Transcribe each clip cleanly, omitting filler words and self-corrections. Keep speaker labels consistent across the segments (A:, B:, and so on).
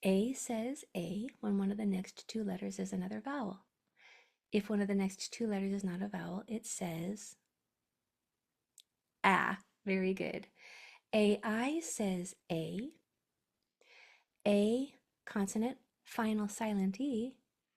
A: A says A when one of the next two letters is another vowel. If one of the next two letters is not a vowel, it says A. Very good. AI says A. A consonant, final silent E,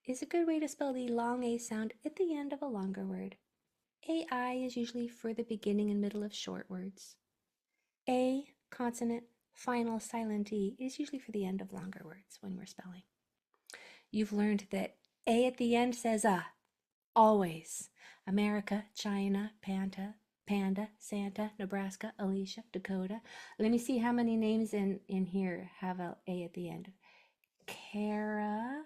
A: is a good way to spell the long A sound at the end of a longer word. AI is usually for the beginning and middle of short words. A consonant, final silent E is usually for the end of longer words when we're spelling. You've learned that A at the end says always. America, China, Panda, Santa, Nebraska, Alicia, Dakota. Let me see how many names in here have a at the end. Kara,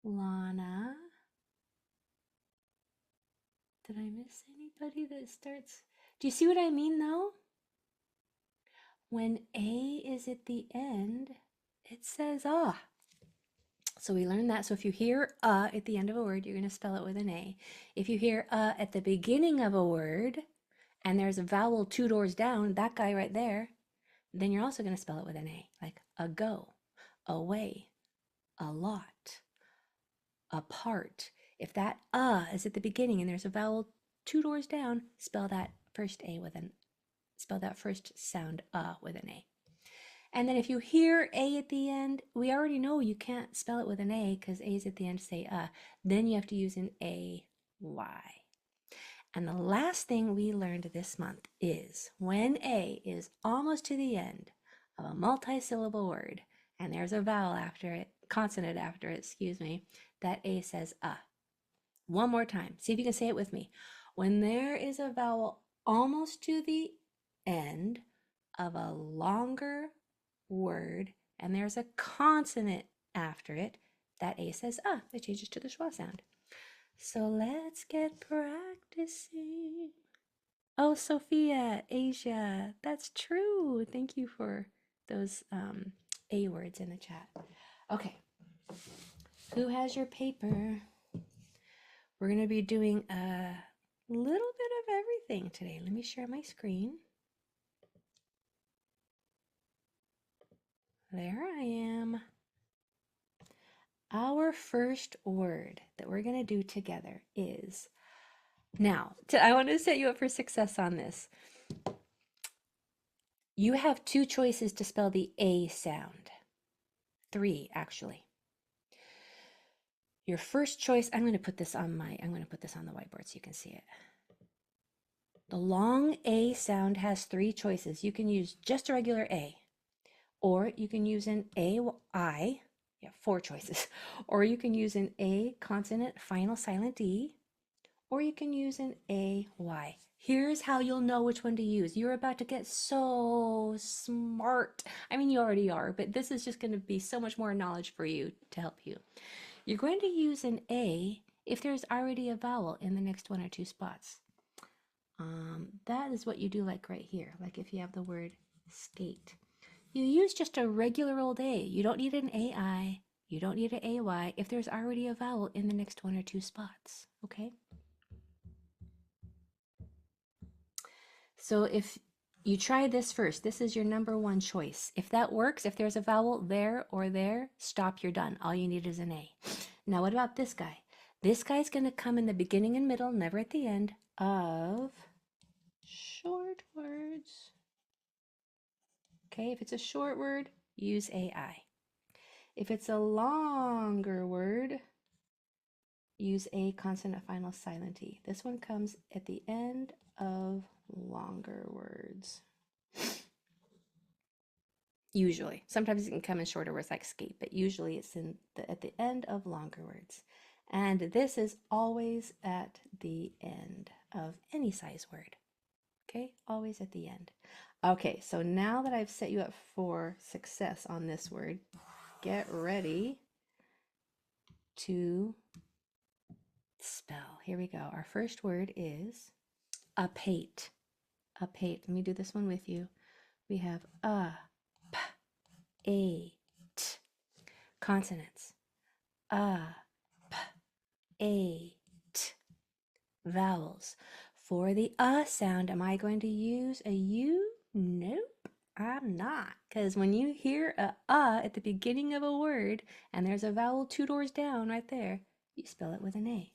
A: Lana. Did I miss anybody that starts? Do you see what I mean though? When A is at the end, it says So we learned that. So if you hear at the end of a word, you're going to spell it with an A. If you hear at the beginning of a word, and there's a vowel two doors down, that guy right there, then you're also going to spell it with an A, like ago, away, a lot, apart. If that is at the beginning and there's a vowel two doors down, spell that first sound with an A. And then if you hear A at the end, we already know you can't spell it with an A because A's at the end say then you have to use an AY. And the last thing we learned this month is when A is almost to the end of a multi-syllable word and there's a vowel after it, consonant after it, excuse me, that A says One more time. See if you can say it with me. When there is a vowel almost to the end of a longer word and there's a consonant after it, that A says it changes to the schwa sound. So let's get practicing. Oh, Sophia, Asia, that's true. Thank you for those A words in the chat. Okay, who has your paper? We're going to be doing a little bit of everything today. Let me share my screen. There I am. Our first word that we're going to do together is, now, I want to set you up for success on this. You have two choices to spell the A sound. Three, actually. Your first choice, I'm going to put this on the whiteboard so you can see it. The long A sound has three choices. You can use just a regular A, or you can use an AY, four choices, or you can use an A consonant final silent E, or you can use an AY. Here's how you'll know which one to use. You're about to get so smart. I mean, you already are, but this is just going to be so much more knowledge for you to help you. You're going to use an A if there's already a vowel in the next one or two spots. That is what you do like right here, like if you have the word skate. You use just a regular old A. You don't need an AI. You don't need an AY if there's already a vowel in the next one or two spots, okay? So if you try this first, this is your number one choice. If that works, if there's a vowel there or there, stop, you're done. All you need is an A. Now what about this guy? This guy's going to come in the beginning and middle, never at the end, of short words. Okay, if it's a short word, use AI. If it's a longer word, use A consonant final silent E. This one comes at the end of longer words. Usually. Sometimes it can come in shorter words like skate, but usually it's at the end of longer words. And this is always at the end of any size word. Okay, always at the end. Okay, so now that I've set you up for success on this word, get ready to spell. Here we go. Our first word is apate. Apate. Let me do this one with you. We have p, a, t. Consonants. P, a, t. Vowels. For the sound, am I going to use a U? Nope, I'm not, because when you hear a at the beginning of a word and there's a vowel two doors down right there, you spell it with an A.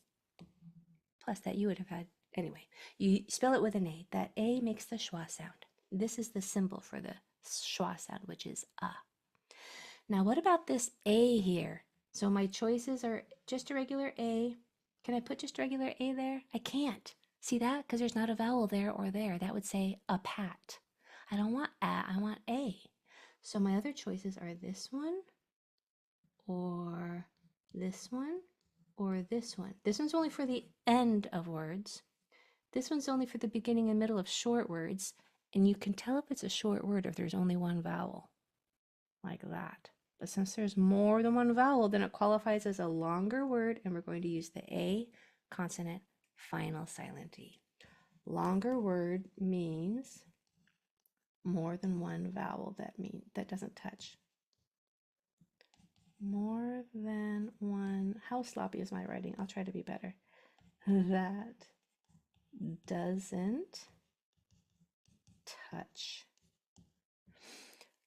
A: Plus that you would have had, anyway, you spell it with an A. That A makes the schwa sound. This is the symbol for the schwa sound, which is a. Now, what about this A here? So my choices are just a regular A. Can I put just a regular A there? I can't. See that? Because there's not a vowel there or there. That would say a pat. I don't want a, I want A. So my other choices are this one, or this one, or this one. This one's only for the end of words. This one's only for the beginning and middle of short words. And you can tell if it's a short word if there's only one vowel, like that. But since there's more than one vowel, then it qualifies as a longer word, and we're going to use the A consonant final silent E. Longer word means more than one vowel that doesn't touch. More than one. How sloppy is my writing? I'll try to be better. That doesn't touch.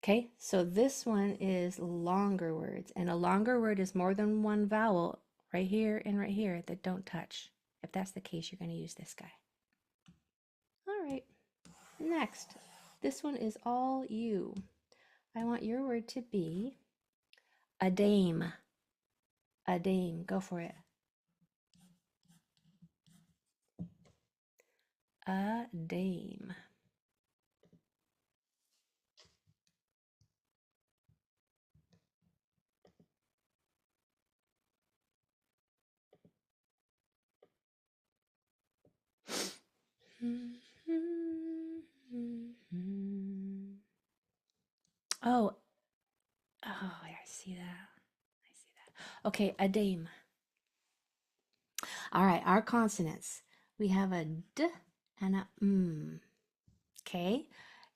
A: Okay, so this one is longer words, and a longer word is more than one vowel right here and right here that don't touch. If that's the case, you're going to use this guy. All right, next. This one is all you. I want your word to be a dame. A dame. Go for it. A dame. Oh, I see that. I see that. Okay, a dame. All right, our consonants. We have a D and a M. Okay,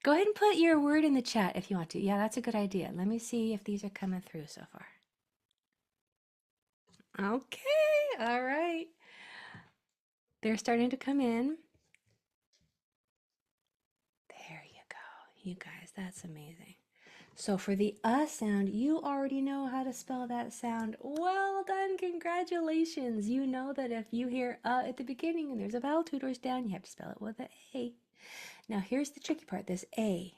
A: go ahead and put your word in the chat if you want to. Yeah, that's a good idea. Let me see if these are coming through so far. Okay, all right. They're starting to come in. There you go. You guys, that's amazing. So for the sound, you already know how to spell that sound. Well done, congratulations. You know that if you hear at the beginning and there's a vowel two doors down, you have to spell it with an A. Now here's the tricky part, this A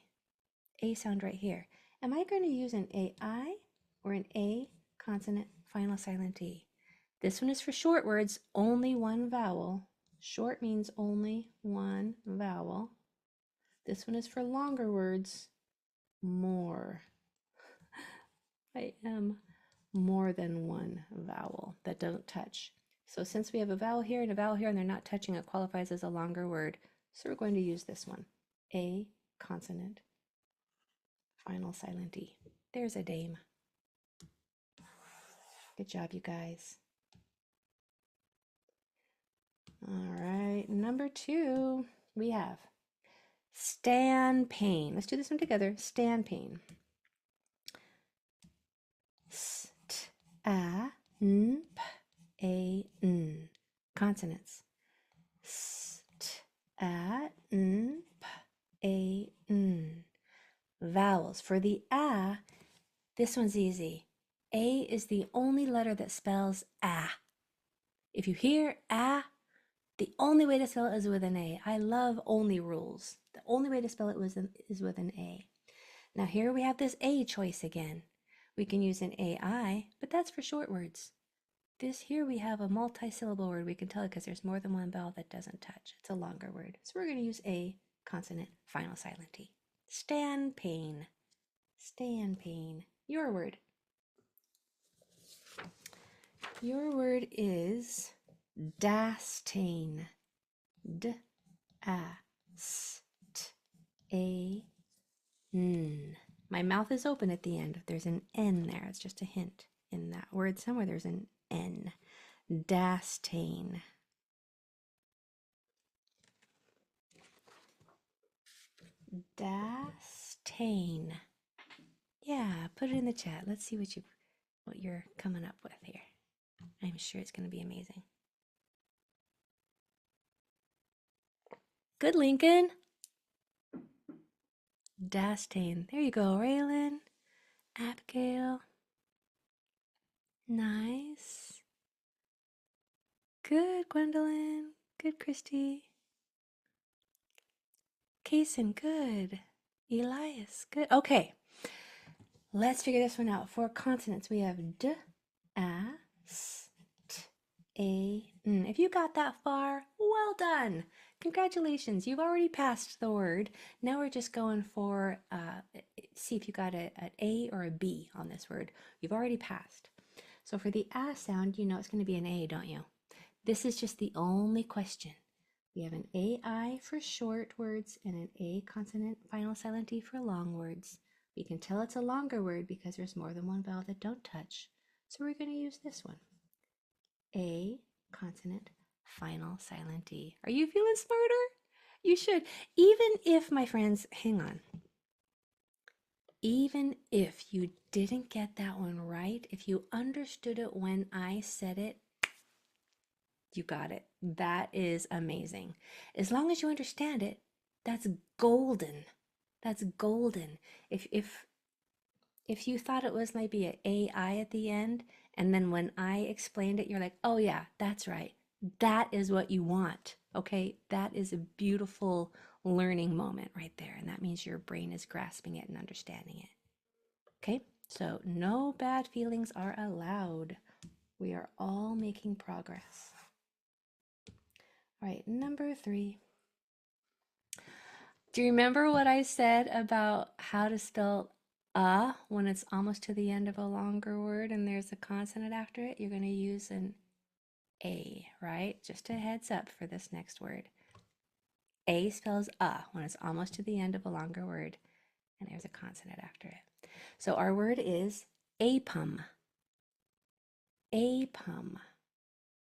A: sound right here. Am I going to use an AI or an A consonant final silent E? This one is for short words, only one vowel. Short means only one vowel. This one is for longer words, more. I am more than one vowel that don't touch. So since we have a vowel here and a vowel here and they're not touching, it qualifies as a longer word. So we're going to use this one, A consonant, final silent E. There's a dame. Good job, you guys. All right, number 2, we have stand pain. Let's do this one together. Stand pain. St, a, n, p, a, n. Consonants. St, a, n, p, a, n. Vowels. For the a, this one's easy. A is the only letter that spells a. If you hear a, the only way to spell it is with an A. I love only rules. The only way to spell it is with an A. Now here we have this A choice again. We can use an AI, but that's for short words. This here we have a multi-syllable word. We can tell it because there's more than one vowel that doesn't touch. It's a longer word. So we're going to use A consonant final silent E. Stand pain. Stand pain. Your word. Your word is dastain. D, a, s, t, a, n. My mouth is open at the end. There's an N there. It's just a hint. In that word somewhere there's an N. Dastain. Dastain. Yeah, put it in the chat. Let's see what you're coming up with here. I'm sure it's going to be amazing. Good, Lincoln. Dastain. There you go, Raylan. Abigail. Nice. Good, Gwendolyn. Good, Christy. Kason, good. Elias, good. Okay, let's figure this one out. For consonants, we have d, a, s, t, a, n. If you got that far, well done. Congratulations, you've already passed the word. Now we're just going for, see if you got an A or a B on this word. You've already passed. So for the a sound, you know it's going to be an A, don't you? This is just the only question. We have an AI for short words and an A consonant final silent E for long words. We can tell it's a longer word because there's more than one vowel that don't touch. So we're going to use this one. A consonant final silent E. Are you feeling smarter? You should. Even if, my friends, hang on. Even if you didn't get that one right, if you understood it when I said it, you got it. That is amazing. As long as you understand it, that's golden. That's golden. If you thought it was maybe an AI at the end, and then when I explained it, you're like, oh yeah, that's right. That is what you want. Okay, that is a beautiful learning moment right there, and that means your brain is grasping it and understanding it. Okay, so no bad feelings are allowed. We are all making progress. All right, number 3. Do you remember what I said about how to spell when it's almost to the end of a longer word and there's a consonant after it? You're going to use an A, right? Just a heads up for this next word. A spells when it's almost to the end of a longer word and there's a consonant after it. So our word is apum. Apum.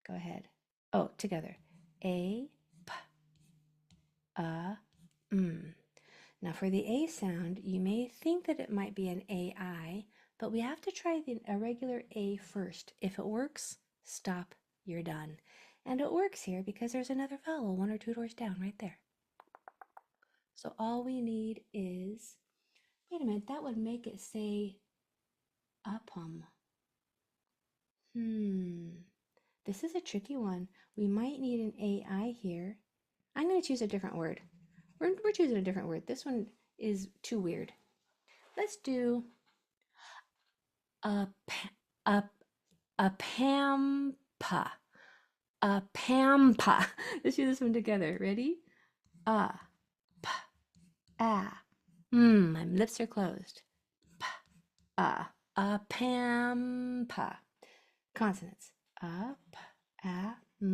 A: Go ahead. Oh, together. A, p, Now for the A sound, you may think that it might be an AI, but we have to try a regular A first. If it works, stop, you're done. And it works here because there's another vowel 1 or 2 doors down right there. So all we need is, wait a minute, that would make it say upum. This is a tricky one. We might need an AI here. I'm going to choose a different word. We're choosing a different word. This one is too weird. Let's do a pampa. A pampa. Let's do this one together. Ready? A, p, a. My lips are closed. P, a pampa. Consonants. A, p, a, p,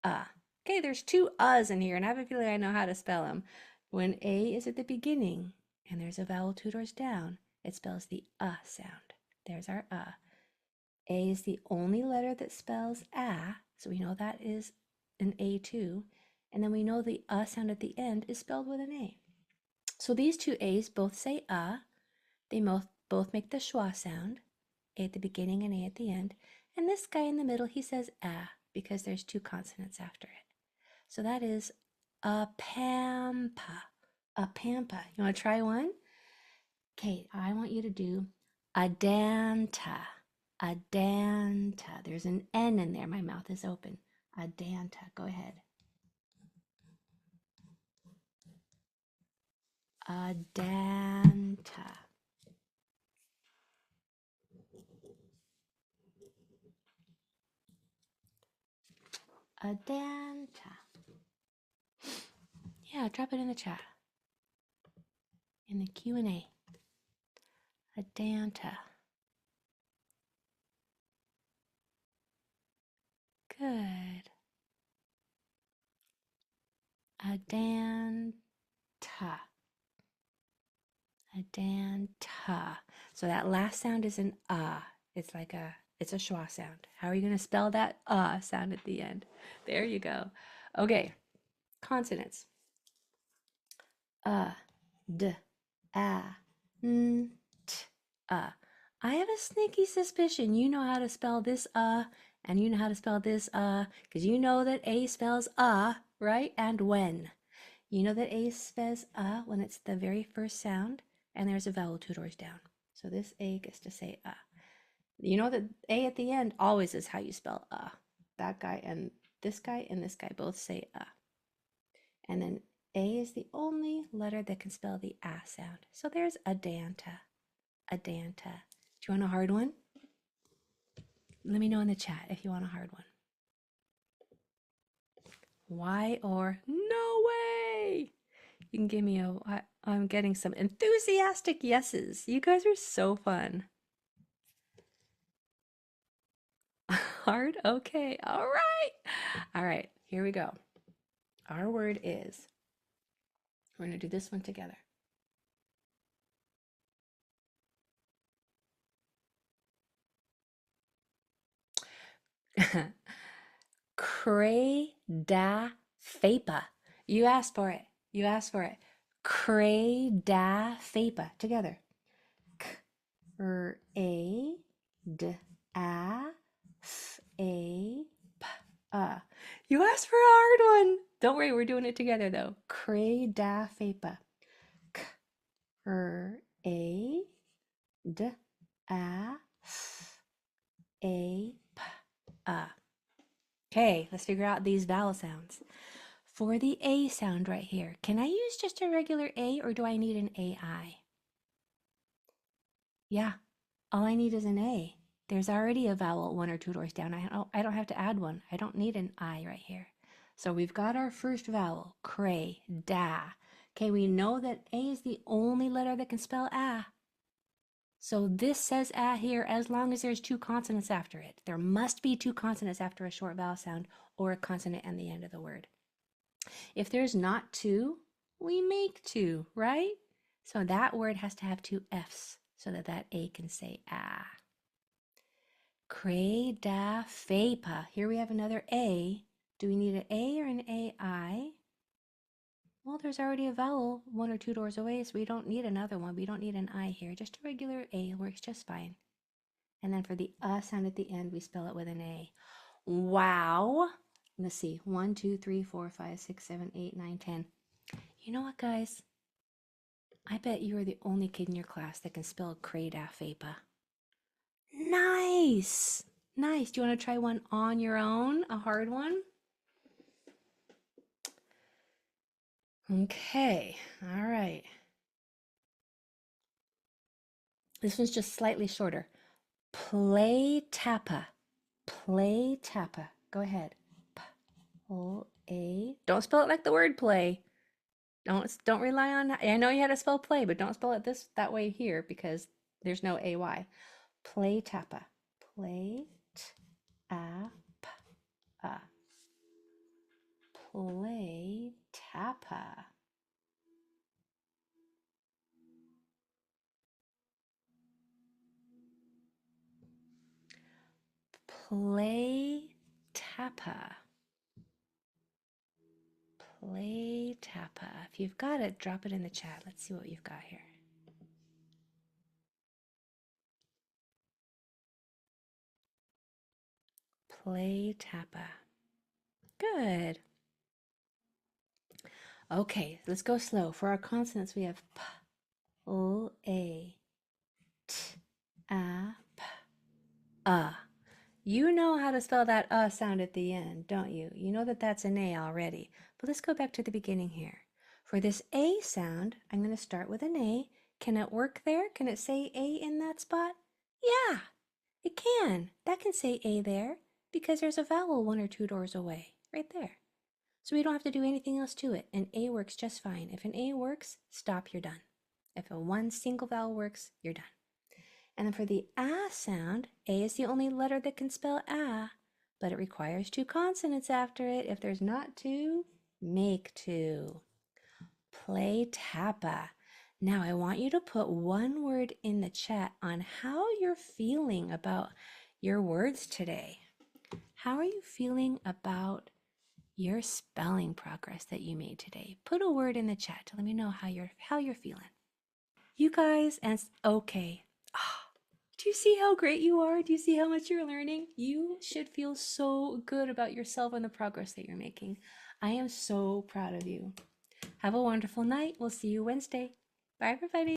A: a. Okay, there's 2 A's in here, and I have a feeling I know how to spell them. When A is at the beginning and there's a vowel 2 doors down, it spells the sound. There's our A. A is the only letter that spells a, so we know that is an A too. And then we know the sound at the end is spelled with an A. So these 2 A's both say a. They both make the schwa sound, A at the beginning and A at the end. And this guy in the middle, he says a because there's 2 consonants after it. So that is a pampa. A pampa. You want to try one? Okay, I want you to do a danta. A danta. There's an N in there. My mouth is open. A danta. Go ahead. A danta. A danta. Yeah, drop it in the chat. In the Q&A. A danta. Good. A danta. A danta. So that last sound is an It's like it's a schwa sound. How are you going to spell that sound at the end? There you go. Okay. Consonants. D, a, n, t, a. I have a sneaky suspicion you know how to spell this and you know how to spell this because you know that A spells right? And when. You know that A spells when it's the very first sound, and there's a vowel tutors down. So this A gets to say You know that A at the end always is how you spell That guy and this guy both say And then A is the only letter that can spell the sound. So there's Adanta. Adanta. Do you want a hard one? Let me know in the chat if you want a hard one. Why or no way? You can give me I'm getting some enthusiastic yeses. You guys are so fun. Hard? Okay. All right. All right. Here we go. Our word is, we're going to do this one together. Cray-da-fapa. You asked for it. You asked for it. Cray-da-fapa. Together. K-r-a-d-a-f-a-p-a. You asked for a hard one. Don't worry, we're doing it together though. Cray-da-fapa. K-r-a-d-a-f-a-p-a. Okay, let's figure out these vowel sounds. For the A sound right here, can I use just a regular A or do I need an AI? Yeah, all I need is an A. There's already a vowel one or two doors down. I don't have to add one. I don't need an I right here. So we've got our first vowel, cray, da. Okay, we know that A is the only letter that can spell So this says here as long as there's two consonants after it. There must be two consonants after a short vowel sound or a consonant at the end of the word. If there's not two, we make two, right? So that word has to have two F's so that that A can say Cray-da-fapa. Here we have another A. Do we need an A or an AI? Well, there's already a vowel one or two doors away, so we don't need another one. We don't need an I here. Just a regular A works just fine. And then for the sound at the end, we spell it with an A. Wow. Let's see. 1, 2, 3, 4, 5, 6, 7, 8, 9, 10. You know what, guys? I bet you are the only kid in your class that can spell cray-da-fapa. Nice. Nice. Do you want to try one on your own? A hard one? Okay. All right. This one's just slightly shorter. Play tappa. Play tappa. Go ahead. P-O-A. Don't spell it like the word play. Don't rely on that. I know you had to spell play, but don't spell it that way here because there's no AY. Play tappa. Play tappa. Play tappa. Play tappa. Play tappa. If you've got it, drop it in the chat. Let's see what you've got here. Play tappa. Good. Okay, let's go slow. For our consonants, we have p, o, a, t, a, p, a. You know how to spell that sound at the end, don't you? You know that that's an A already. But let's go back to the beginning here. For this A sound, I'm going to start with an A. Can it work there? Can it say A in that spot? Yeah, it can. That can say A there because there's a vowel one or two doors away, right there. So we don't have to do anything else to it. An A works just fine. If an A works, stop, you're done. If a one single vowel works, you're done. And then for the sound, A is the only letter that can spell but it requires two consonants after it. If there's not two, make two. Play tappa. Now I want you to put one word in the chat on how you're feeling about your words today. How are you feeling about your spelling progress that you made today? Put a word in the chat to let me know how you're feeling. You guys, and okay. Do you see how great you are? Do you see how much you're learning? You should feel so good about yourself and the progress that you're making. I am so proud of you. Have a wonderful night. We'll see you Wednesday. Bye, everybody.